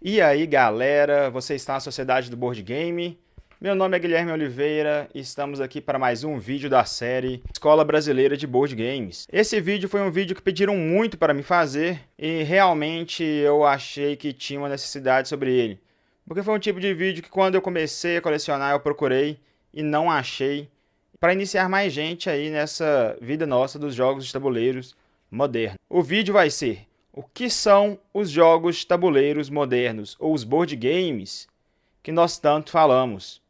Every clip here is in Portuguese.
E aí galera, você está na Sociedade do Board Game? Meu nome é Guilherme Oliveira e estamos aqui para mais um vídeo da série Escola Brasileira de Board Games. Esse vídeo foi um vídeo que pediram muito para me fazer e realmente eu achei que tinha uma necessidade sobre ele. Porque foi um tipo de vídeo que quando eu comecei a colecionar eu procurei e não achei, para iniciar mais gente aí nessa vida nossa dos jogos de tabuleiros modernos. O vídeo vai ser: o que são os jogos de tabuleiros modernos, ou os board games, que nós tanto falamos?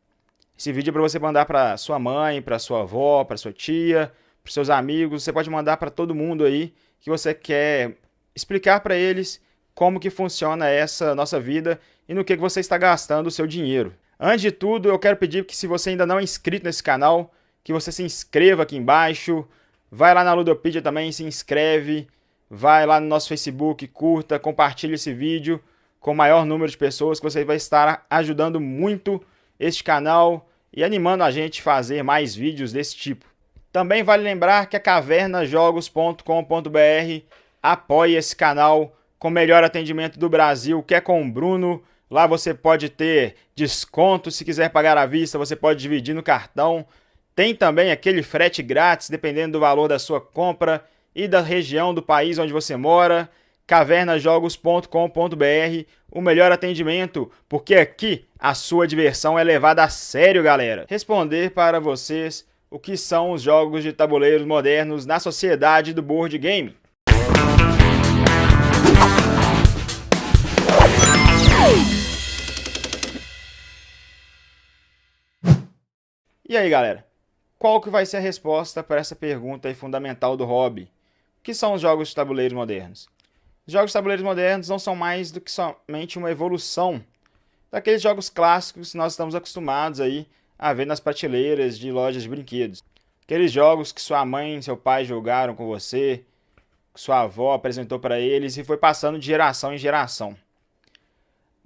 Esse vídeo é para você mandar para sua mãe, para sua avó, para sua tia, para seus amigos. Você pode mandar para todo mundo aí que você quer explicar para eles como que funciona essa nossa vida e no que você está gastando o seu dinheiro. Antes de tudo, eu quero pedir que, se você ainda não é inscrito nesse canal, que você se inscreva aqui embaixo. Vai lá na Ludopedia também, se inscreve. Vai lá no nosso Facebook, curta, compartilhe esse vídeo com o maior número de pessoas, que você vai estar ajudando muito este canal e animando a gente a fazer mais vídeos desse tipo. Também vale lembrar que a cavernajogos.com.br apoia esse canal com o melhor atendimento do Brasil, que é com o Bruno. Lá você pode ter desconto, se quiser pagar à vista, você pode dividir no cartão. Tem também aquele frete grátis, dependendo do valor da sua compra e da região do país onde você mora. cavernajogos.com.br, o melhor atendimento, porque aqui a sua diversão é levada a sério, galera. Responder para vocês o que são os jogos de tabuleiros modernos na sociedade do board game. E aí, galera? Qual que vai ser a resposta para essa pergunta aí fundamental do hobby? O que são os jogos de tabuleiros modernos? Os jogos de tabuleiros modernos não são mais do que somente uma evolução daqueles jogos clássicos que nós estamos acostumados aí a ver nas prateleiras de lojas de brinquedos. Aqueles jogos que sua mãe e seu pai jogaram com você, que sua avó apresentou para eles e foi passando de geração em geração.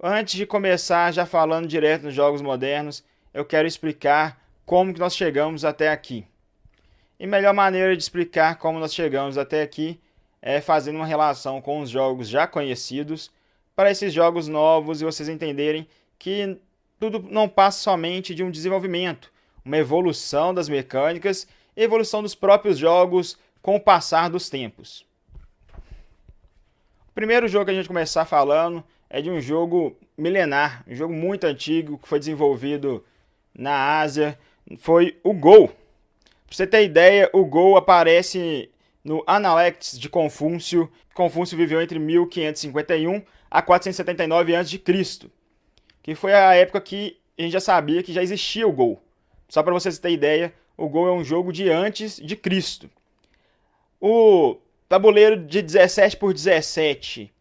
Antes de começar já falando direto nos jogos modernos, eu quero explicar como que nós chegamos até aqui. E a melhor maneira de explicar como nós chegamos até aqui é fazendo uma relação com os jogos já conhecidos, para esses jogos novos e vocês entenderem que tudo não passa somente de um desenvolvimento, uma evolução das mecânicas, evolução dos próprios jogos com o passar dos tempos. O primeiro jogo que a gente começar falando é de um jogo milenar, um jogo muito antigo que foi desenvolvido na Ásia, foi o Go. Para você ter ideia, o Go aparece no Analects de Confúcio. Confúcio viveu entre 1551 a 479 a.C., que foi a época que a gente já sabia que já existia o Go. Só para vocês terem ideia, o Go é um jogo de antes de Cristo. O tabuleiro de 17 por 17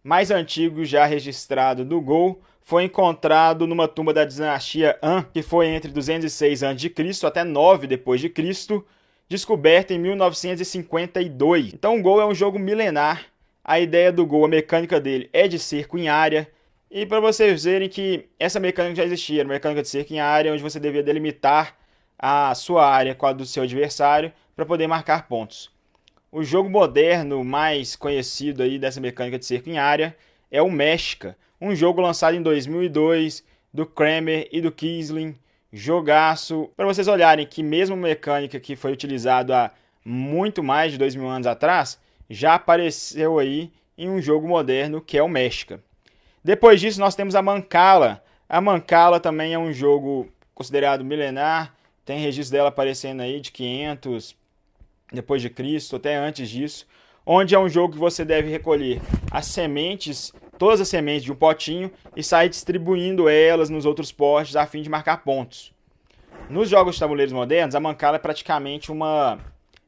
mais antigo já registrado do Go foi encontrado numa tumba da dinastia Han, que foi entre 206 a.C. até 9 depois de Cristo, descoberta em 1952. Então o Go é um jogo milenar. A ideia do Go, a mecânica dele é de cerco em área. E para vocês verem que essa mecânica já existia, a mecânica de cerco em área, onde você devia delimitar a sua área com a do seu adversário para poder marcar pontos. O jogo moderno mais conhecido aí dessa mecânica de cerco em área é o Meshka, um jogo lançado em 2002 do Kramer e do Kiesling. Jogaço, para vocês olharem que mesmo mecânica que foi utilizado há muito mais de 2000 anos atrás, já apareceu aí em um jogo moderno que é o Meshka. Depois disso nós temos a Mancala. A Mancala também é um jogo considerado milenar, tem registro dela aparecendo aí de 500 depois de Cristo, até antes disso, onde é um jogo que você deve recolher as sementes, todas as sementes de um potinho e sair distribuindo elas nos outros potes a fim de marcar pontos. Nos jogos de tabuleiros modernos, a Mancala é praticamente uma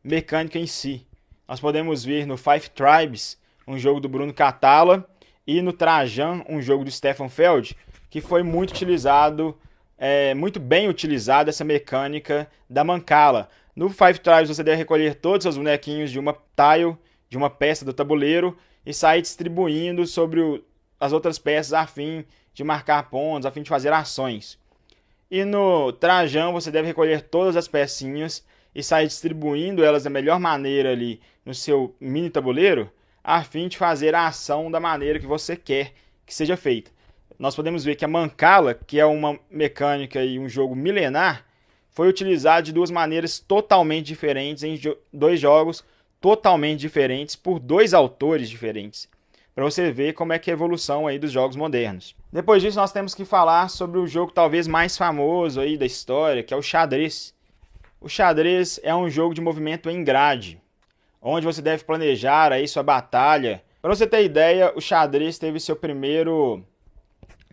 mecânica em si. Nós podemos ver no Five Tribes, um jogo do Bruno Catala, e no Trajan, um jogo do Stefan Feld, que foi muito utilizado, muito bem utilizada essa mecânica da Mancala. No Five Tribes você deve recolher todos os bonequinhos de uma tile, de uma peça do tabuleiro, e sair distribuindo sobre as outras peças a fim de marcar pontos, a fim de fazer ações. E no Trajan você deve recolher todas as pecinhas e sair distribuindo elas da melhor maneira ali no seu mini tabuleiro, a fim de fazer a ação da maneira que você quer que seja feita. nós podemos ver que a Mancala, que é uma mecânica e um jogo milenar, foi utilizado de duas maneiras totalmente diferentes em dois jogos totalmente diferentes por dois autores diferentes. Para você ver como é que é a evolução aí dos jogos modernos. Depois disso, nós temos que falar sobre o jogo talvez mais famoso aí da história, que é o xadrez. O xadrez é um jogo de movimento em grade, onde você deve planejar aí sua batalha. Para você ter ideia, o xadrez teve seu primeiro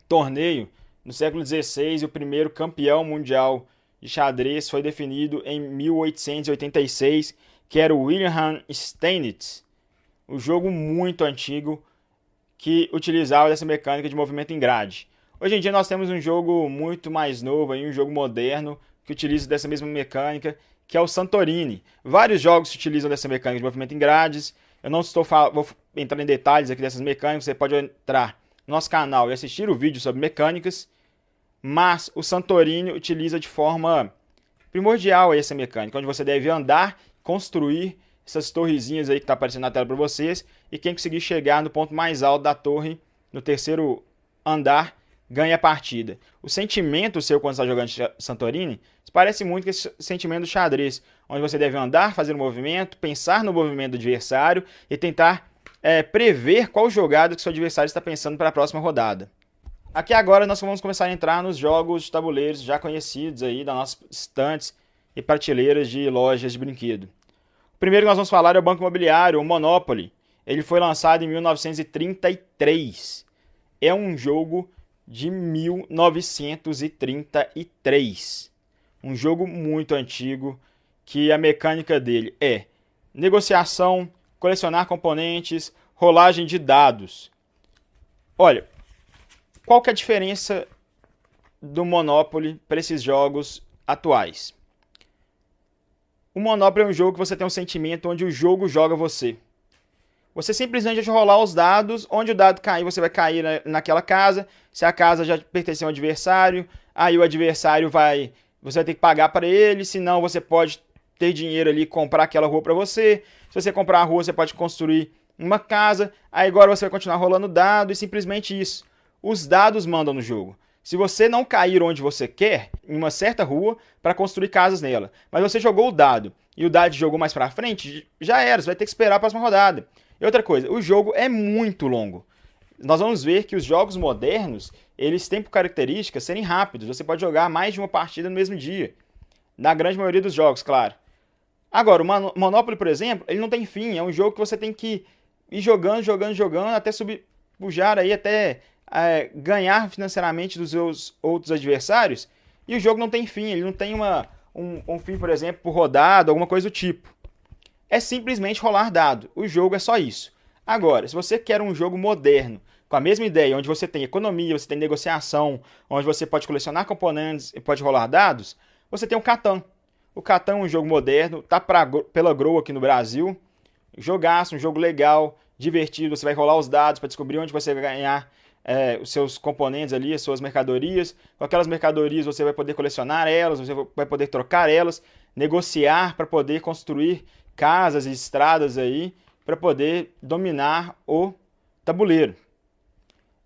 torneio no século XVI e o primeiro campeão mundial de xadrez foi definido em 1886, que era o Wilhelm Steinitz. Um jogo muito antigo que utilizava essa mecânica de movimento em grade. Hoje em dia nós temos um jogo muito mais novo, um jogo moderno, que utiliza dessa mesma mecânica, que é o Santorini. Vários jogos se utilizam dessa mecânica de movimento em grades. Eu não vou entrar em detalhes aqui dessas mecânicas, você pode entrar no nosso canal e assistir o vídeo sobre mecânicas, mas o Santorini utiliza de forma primordial essa mecânica, onde você deve andar, construir essas torrezinhas aí que está aparecendo na tela para vocês, e quem conseguir chegar no ponto mais alto da torre, no terceiro andar, ganha a partida. O sentimento seu quando está jogando Santorini parece muito com esse sentimento do xadrez, onde você deve andar, fazer um movimento, pensar no movimento do adversário e tentar prever qual jogada que seu adversário está pensando para a próxima rodada. Aqui agora nós vamos começar a entrar nos jogos de tabuleiros já conhecidos aí das nossas estantes e prateleiras de lojas de brinquedo. O primeiro que nós vamos falar é o Banco Imobiliário, o Monopoly. Ele foi lançado em 1933. É um jogo de 1933. Um jogo muito antigo, que a mecânica dele é negociação, colecionar componentes, rolagem de dados. Olha, qual que é a diferença do Monopoly para esses jogos atuais? O Monopoly é um jogo que você tem um sentimento onde o jogo joga você. Você simplesmente deixa rolar os dados, onde o dado cair, você vai cair naquela casa. Se a casa já pertence ao adversário, aí o adversário você vai ter que pagar para ele, senão você pode ter dinheiro ali e comprar aquela rua para você. Se você comprar a rua, você pode construir uma casa. Aí agora você vai continuar rolando dado e simplesmente isso. Os dados mandam no jogo. Se você não cair onde você quer, em uma certa rua, para construir casas nela, mas você jogou o dado e o dado jogou mais para frente, já era, você vai ter que esperar a próxima rodada. E outra coisa, o jogo é muito longo. Nós vamos ver que os jogos modernos, eles têm por característica serem rápidos. Você pode jogar mais de uma partida no mesmo dia. Na grande maioria dos jogos, claro. Agora, o Monopoly, por exemplo, ele não tem fim. É um jogo que você tem que ir jogando, até pujar aí, até ganhar financeiramente dos seus outros adversários. E o jogo não tem fim. Ele não tem um fim, por exemplo, por rodada, alguma coisa do tipo. É simplesmente rolar dado. O jogo é só isso. Agora, se você quer um jogo moderno, com a mesma ideia, onde você tem economia, você tem negociação, onde você pode colecionar componentes e pode rolar dados, você tem o Catan. O Catan é um jogo moderno, tá pela Grow aqui no Brasil. Jogaço, um jogo legal, divertido. Você vai rolar os dados para descobrir onde você vai ganhar os seus componentes ali, as suas mercadorias. Com aquelas mercadorias você vai poder colecionar elas, você vai poder trocar elas, negociar para poder construir casas e estradas aí, para poder dominar o tabuleiro.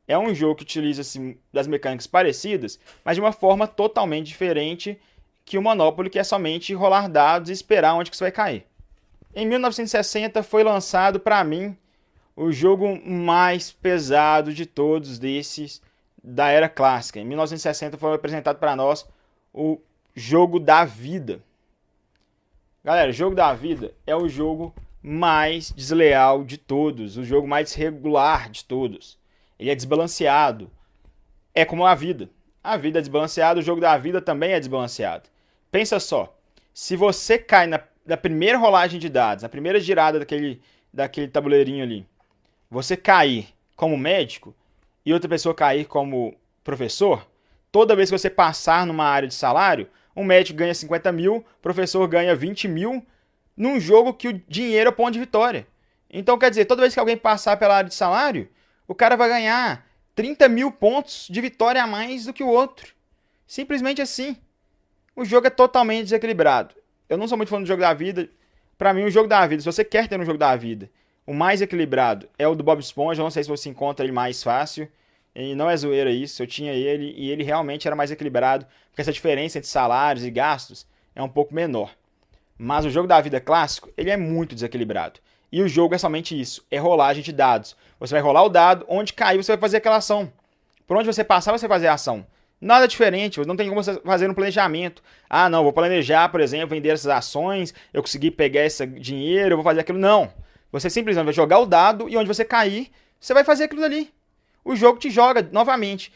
É um jogo que utiliza assim, das mecânicas parecidas, mas de uma forma totalmente diferente que o Monopoly, que é somente rolar dados e esperar onde que você vai cair. Em 1960 foi lançado, para mim, o jogo mais pesado de todos desses da era clássica. Em 1960 foi apresentado para nós o Jogo da Vida. Galera, o Jogo da Vida é o jogo mais desleal de todos, o jogo mais irregular de todos. Ele é desbalanceado. É como a vida. A vida é desbalanceada, o Jogo da Vida também é desbalanceado. Pensa só, se você cai na primeira rolagem de dados, na primeira girada daquele tabuleirinho ali, você cair como médico e outra pessoa cair como professor, toda vez que você passar numa área de salário, um médico ganha 50 mil, o professor ganha 20 mil, num jogo que o dinheiro é o ponto de vitória. Então, quer dizer, toda vez que alguém passar pela área de salário, o cara vai ganhar 30 mil pontos de vitória a mais do que o outro. Simplesmente assim. O jogo é totalmente desequilibrado. Eu não sou muito fã do Jogo da Vida. Para mim, o Jogo da Vida, se você quer ter um Jogo da Vida, o mais equilibrado é o do Bob Esponja. Eu não sei se você encontra ele mais fácil. e não é zoeira isso, eu tinha ele e ele realmente era mais equilibrado, porque essa diferença entre salários e gastos é um pouco menor. Mas o jogo da vida clássico, ele é muito desequilibrado. E o jogo é somente isso, é rolagem de dados. Você vai rolar o dado, onde cair você vai fazer aquela ação. Por onde você passar, você vai fazer a ação. Nada diferente, não tem como você fazer um planejamento. Ah, não, vou planejar, por exemplo, vender essas ações, eu consegui pegar esse dinheiro, eu vou fazer aquilo. Não. Você simplesmente vai jogar o dado e onde você cair, você vai fazer aquilo ali. O jogo te joga novamente.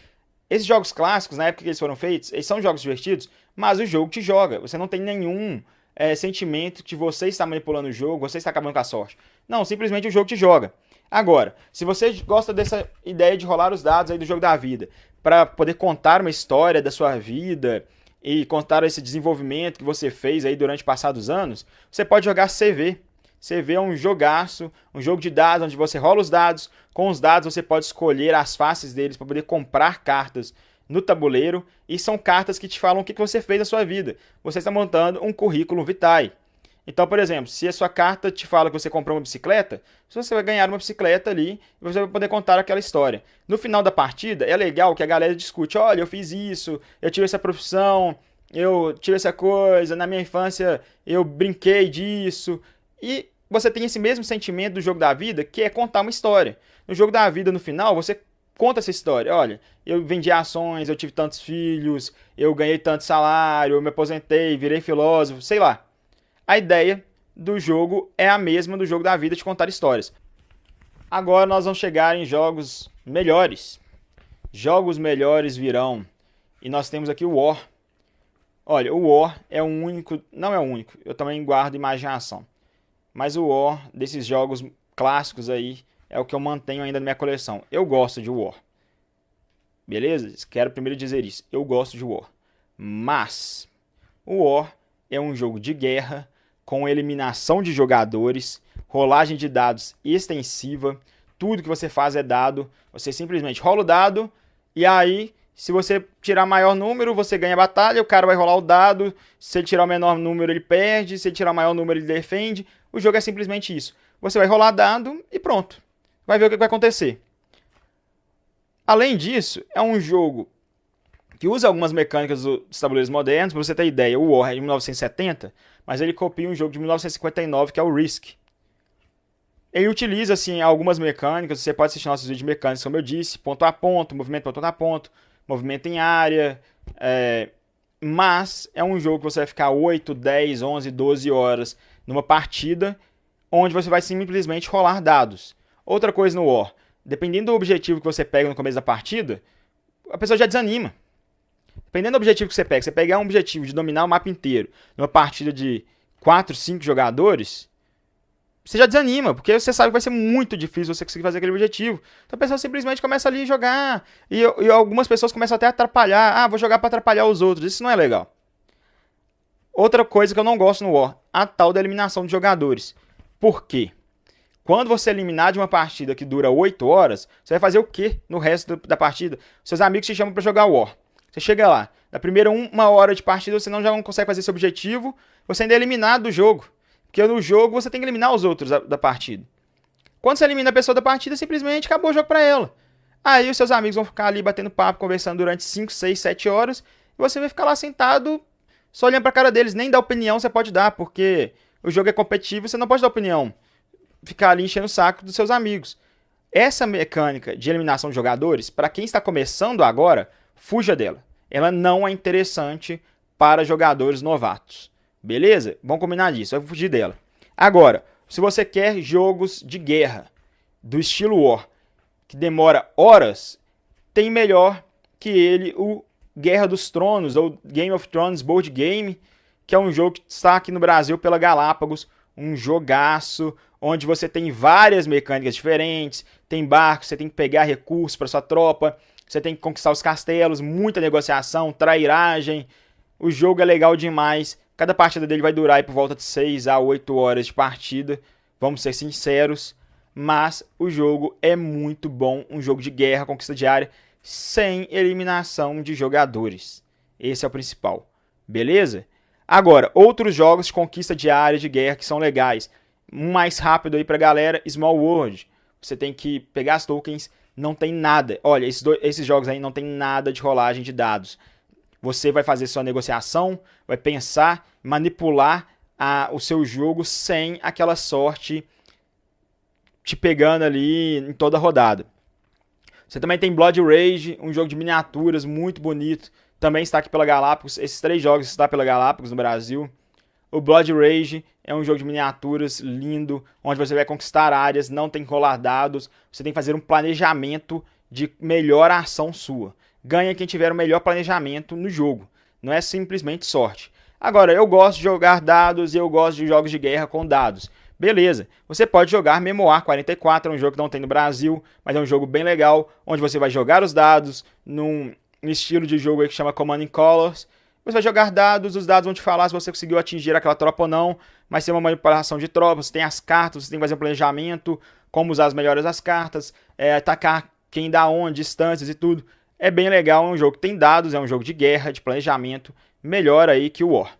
Esses jogos clássicos, na época que eles foram feitos, eles são jogos divertidos, mas o jogo te joga. Você não tem nenhum sentimento que você está manipulando o jogo, você está acabando com a sorte. Não, simplesmente o jogo te joga. Agora, se você gosta dessa ideia de rolar os dados aí do jogo da vida, para poder contar uma história da sua vida e contar esse desenvolvimento que você fez aí durante passados anos, você pode jogar CV. CV é um jogaço, um jogo de dados onde você rola os dados. Com os dados você pode escolher as faces deles para poder comprar cartas no tabuleiro. E são cartas que te falam o que você fez na sua vida. Você está montando um currículo vitae. Então, por exemplo, se a sua carta te fala que você comprou uma bicicleta, você vai ganhar uma bicicleta ali e você vai poder contar aquela história. No final da partida, é legal que a galera discute, olha, eu fiz isso, eu tive essa profissão, eu tive essa coisa, na minha infância eu brinquei disso. E você tem esse mesmo sentimento do jogo da vida, que é contar uma história. No jogo da vida, no final, você conta essa história. Olha, eu vendi ações, eu tive tantos filhos, eu ganhei tanto salário, eu me aposentei, virei filósofo, sei lá. A ideia do jogo é a mesma do jogo da vida, de contar histórias. Agora nós vamos chegar em jogos melhores. Jogos melhores virão. E nós temos aqui o War. Olha, o War é o único... Não é o único, eu também guardo imaginação. Mas o War, desses jogos clássicos aí, é o que eu mantenho ainda na minha coleção. Eu gosto de War. Beleza? Quero primeiro dizer isso. Eu gosto de War. Mas o War é um jogo de guerra com eliminação de jogadores, rolagem de dados extensiva. Tudo que você faz é dado. Você simplesmente rola o dado e aí, se você tirar maior número, você ganha a batalha. O cara vai rolar o dado. Se ele tirar o menor número, ele perde. Se ele tirar o maior número, ele defende. O jogo é simplesmente isso. Você vai rolar dado e pronto. Vai ver o que vai acontecer. Além disso, é um jogo que usa algumas mecânicas dos tabuleiros modernos. Para você ter ideia, o War é de 1970, mas ele copia um jogo de 1959, que é o Risk. Ele utiliza assim, algumas mecânicas. Você pode assistir nossos vídeos de mecânicas, como eu disse, ponto a ponto, movimento a ponto, movimento em área. Mas é um jogo que você vai ficar 8, 10, 11, 12 horas numa partida, onde você vai simplesmente rolar dados. Outra coisa no War, dependendo do objetivo que você pega no começo da partida, a pessoa já desanima. Dependendo do objetivo que você pegar um objetivo de dominar o mapa inteiro numa partida de 4, 5 jogadores, você já desanima, porque você sabe que vai ser muito difícil você conseguir fazer aquele objetivo. Então a pessoa simplesmente começa ali a jogar, e algumas pessoas começam até a atrapalhar. Ah, vou jogar para atrapalhar os outros, isso não é legal. Outra coisa que eu não gosto no War, a tal da eliminação de jogadores. Por quê? Quando você eliminar de uma partida que dura 8 horas, você vai fazer o quê no resto da partida? Seus amigos te chamam para jogar War. Você chega lá, na primeira 1 hora de partida você já não consegue fazer esse objetivo, você ainda é eliminado do jogo. Porque no jogo você tem que eliminar os outros da partida. Quando você elimina a pessoa da partida, simplesmente acabou o jogo para ela. Aí os seus amigos vão ficar ali batendo papo, conversando durante 5, 6, 7 horas, e você vai ficar lá sentado, só olhando para a cara deles. Nem dar opinião você pode dar, porque o jogo é competitivo e você não pode dar opinião. Ficar ali enchendo o saco dos seus amigos. Essa mecânica de eliminação de jogadores, para quem está começando agora, fuja dela. Ela não é interessante para jogadores novatos. Beleza? Vamos combinar disso, vai fugir dela. Agora, se você quer jogos de guerra do estilo War, que demora horas, tem melhor que ele o Guerra dos Tronos, ou Game of Thrones Board Game, que é um jogo que está aqui no Brasil pela Galápagos, um jogaço, onde você tem várias mecânicas diferentes, tem barcos, você tem que pegar recursos para sua tropa, você tem que conquistar os castelos, muita negociação, trairagem. O jogo é legal demais. Cada partida dele vai durar aí por volta de 6 a 8 horas de partida, vamos ser sinceros. Mas o jogo é muito bom, um jogo de guerra, conquista diária, sem eliminação de jogadores. Esse é o principal, beleza? Agora, outros jogos de conquista diária de guerra que são legais. Um mais rápido aí pra galera, Small World. Você tem que pegar as tokens, não tem nada. Olha, esses jogos aí não tem nada de rolagem de dados. Você vai fazer sua negociação, vai pensar, manipular o seu jogo sem aquela sorte te pegando ali em toda a rodada. Você também tem Blood Rage, um jogo de miniaturas muito bonito. Também está aqui pela Galápagos. Esses 3 jogos estão pela Galápagos no Brasil. O Blood Rage é um jogo de miniaturas lindo, onde você vai conquistar áreas, não tem que rolar dados. Você tem que fazer um planejamento de melhor ação sua. Ganha quem tiver o melhor planejamento no jogo. Não é simplesmente sorte. Agora, eu gosto de jogar dados e eu gosto de jogos de guerra com dados. Beleza, você pode jogar Memoir 44, é um jogo que não tem no Brasil, mas é um jogo bem legal, onde você vai jogar os dados num estilo de jogo aí que chama Command and Colors. Você vai jogar dados, os dados vão te falar se você conseguiu atingir aquela tropa ou não, mas tem uma manipulação de tropas, você tem as cartas, você tem que fazer um planejamento, como usar as melhores das cartas, atacar quem dá onde, distâncias e tudo. É bem legal, é um jogo que tem dados, é um jogo de guerra, de planejamento, melhor aí que o War.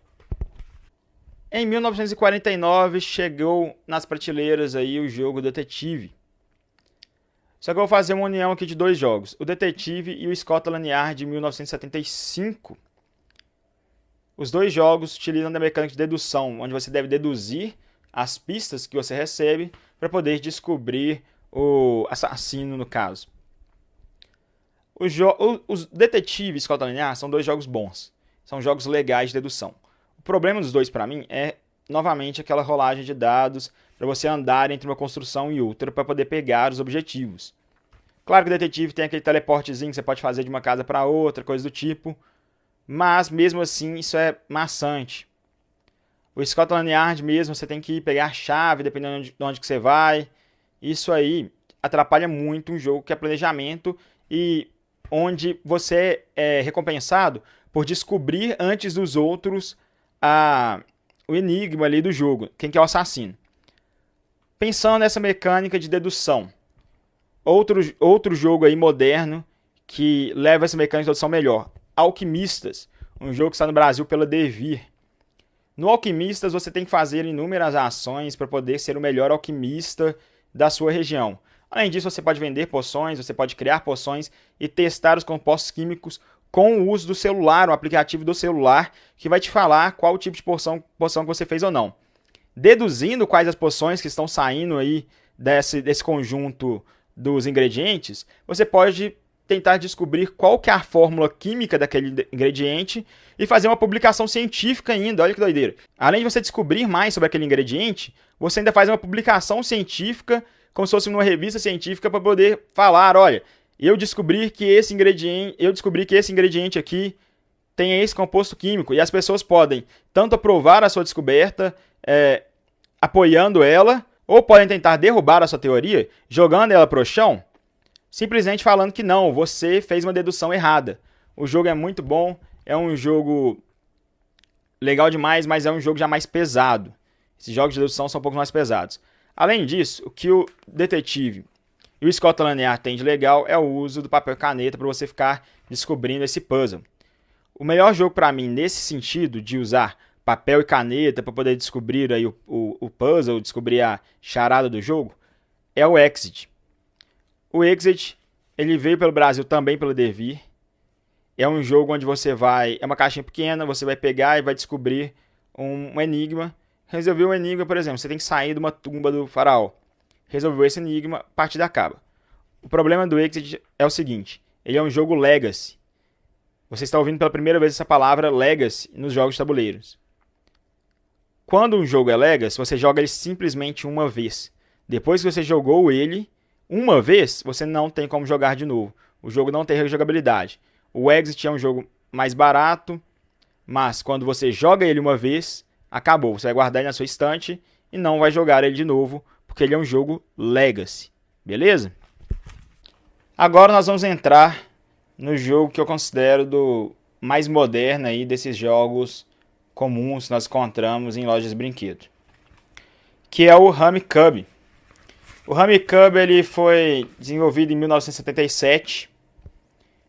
Em 1949 chegou nas prateleiras aí o jogo Detetive. Só que eu vou fazer uma união aqui de 2 jogos, o Detetive e o Scotland Yard de 1975. Os 2 jogos utilizam da mecânica de dedução, onde você deve deduzir as pistas que você recebe para poder descobrir o assassino no caso. Os Detetive e Scotland Yard são 2 jogos bons, são jogos legais de dedução. O problema dos 2 para mim é, novamente, aquela rolagem de dados para você andar entre uma construção e outra para poder pegar os objetivos. Claro que o Detetive tem aquele teleportezinho que você pode fazer de uma casa para outra, coisa do tipo, mas mesmo assim isso é maçante. O Scotland Yard mesmo, você tem que pegar a chave dependendo de onde que você vai. Isso aí atrapalha muito um jogo que é planejamento e onde você é recompensado por descobrir antes dos outros o enigma ali do jogo, quem que é o assassino. Pensando nessa mecânica de dedução, outro jogo aí moderno que leva essa mecânica de dedução melhor, Alquimistas, um jogo que está no Brasil pela Devir. No Alquimistas você tem que fazer inúmeras ações para poder ser o melhor alquimista da sua região. Além disso, você pode vender poções, você pode criar poções e testar os compostos químicos com o uso do celular, o aplicativo do celular, que vai te falar qual tipo de poção que você fez ou não. Deduzindo quais as poções que estão saindo aí desse conjunto dos ingredientes, você pode tentar descobrir qual que é a fórmula química daquele ingrediente e fazer uma publicação científica ainda, olha que doideira. Além de você descobrir mais sobre aquele ingrediente, você ainda faz uma publicação científica, como se fosse uma revista científica, para poder falar, olha, eu descobri que esse ingrediente aqui tem esse composto químico. E as pessoas podem tanto aprovar a sua descoberta, apoiando ela, ou podem tentar derrubar a sua teoria, jogando ela pro chão, simplesmente falando que não, você fez uma dedução errada. O jogo é muito bom, é um jogo legal demais, mas é um jogo já mais pesado. Esses jogos de dedução são um pouco mais pesados. Além disso, o que o Detetive e o Scotland Yard tem de legal é o uso do papel e caneta para você ficar descobrindo esse puzzle. O melhor jogo para mim nesse sentido de usar papel e caneta para poder descobrir aí o puzzle, descobrir a charada do jogo, é o Exit. O Exit, ele veio pelo Brasil também pelo Devir. É um jogo onde você vai... É uma caixinha pequena, você vai pegar e vai descobrir um enigma. Resolveu um enigma, por exemplo, você tem que sair de uma tumba do faraó. Resolveu esse enigma, a partida acaba. O problema do Exit é o seguinte, ele é um jogo Legacy. Você está ouvindo pela primeira vez essa palavra Legacy nos jogos de tabuleiros. Quando um jogo é Legacy, você joga ele simplesmente uma vez. Depois que você jogou ele uma vez, você não tem como jogar de novo. O jogo não tem rejogabilidade. O Exit é um jogo mais barato, mas quando você joga ele uma vez, acabou. Você vai guardar ele na sua estante e não vai jogar ele de novo, porque ele é um jogo Legacy. Beleza? Agora nós vamos entrar no jogo que eu considero do mais moderno aí desses jogos comuns que nós encontramos em lojas de brinquedo, que é o Rummikub. O Rummikub ele foi desenvolvido em 1977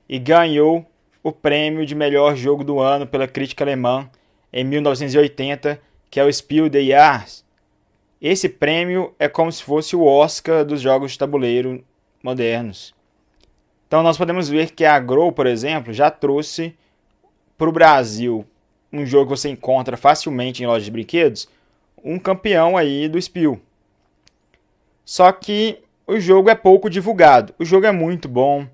e ganhou o prêmio de melhor jogo do ano pela crítica alemã em 1980, que é o Spiel des Jahres. Esse prêmio é como se fosse o Oscar dos jogos de tabuleiro modernos. Então nós podemos ver que a Grow, por exemplo, já trouxe para o Brasil um jogo que você encontra facilmente em lojas de brinquedos, um campeão aí do Spiel. Só que o jogo é pouco divulgado. O jogo é muito bom,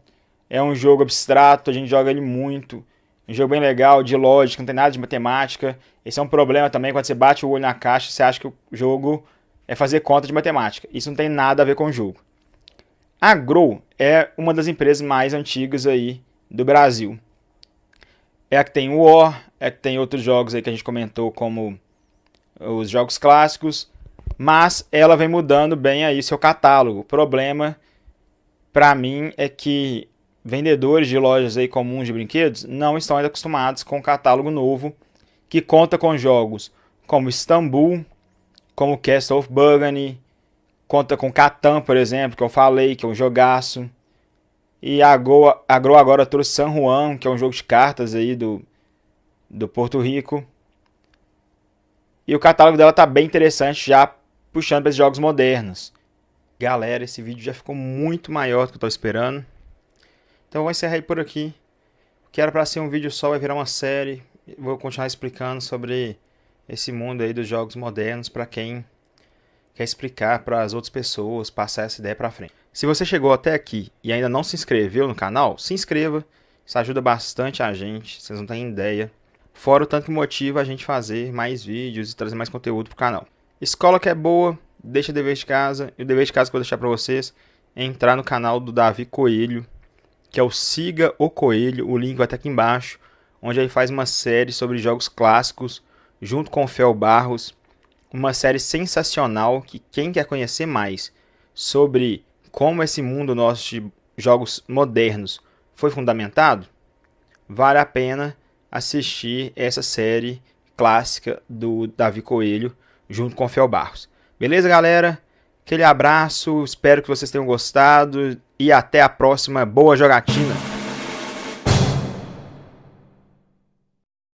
é um jogo abstrato, a gente joga ele muito. Um jogo bem legal, de lógica, não tem nada de matemática. Esse é um problema também, quando você bate o olho na caixa, você acha que o jogo é fazer conta de matemática. Isso não tem nada a ver com o jogo. A Grow é uma das empresas mais antigas aí do Brasil. É a que tem o War, é a que tem outros jogos aí que a gente comentou, como os jogos clássicos, mas ela vem mudando bem aí seu catálogo. O problema, para mim, é que vendedores de lojas aí comuns de brinquedos não estão ainda acostumados com o catálogo novo, que conta com jogos como Istanbul, como Castle of Burgundy, conta com Catan, por exemplo, que eu falei, que é um jogaço. E a Grow agora trouxe San Juan, que é um jogo de cartas aí do Porto Rico. E o catálogo dela tá bem interessante, já puxando para esses jogos modernos. Galera, esse vídeo já ficou muito maior do que eu tô esperando. Então eu vou encerrar aí por aqui. Que era para ser um vídeo só, vai virar uma série. Vou continuar explicando sobre esse mundo aí dos jogos modernos para quem quer explicar para as outras pessoas, passar essa ideia para frente. Se você chegou até aqui e ainda não se inscreveu no canal, se inscreva. Isso ajuda bastante a gente, vocês não têm ideia. Fora o tanto que motiva a gente fazer mais vídeos e trazer mais conteúdo pro canal. Escola que é boa, deixa dever de casa. E o dever de casa que eu vou deixar para vocês é entrar no canal do Davi Coelho, que é o Siga o Coelho, o link vai estar aqui embaixo, onde ele faz uma série sobre jogos clássicos, junto com o Fel Barros, uma série sensacional que quem quer conhecer mais sobre como esse mundo nosso de jogos modernos foi fundamentado, vale a pena assistir essa série clássica do Davi Coelho, junto com o Fel Barros. Beleza, galera? Aquele abraço, espero que vocês tenham gostado e até a próxima. Boa jogatina!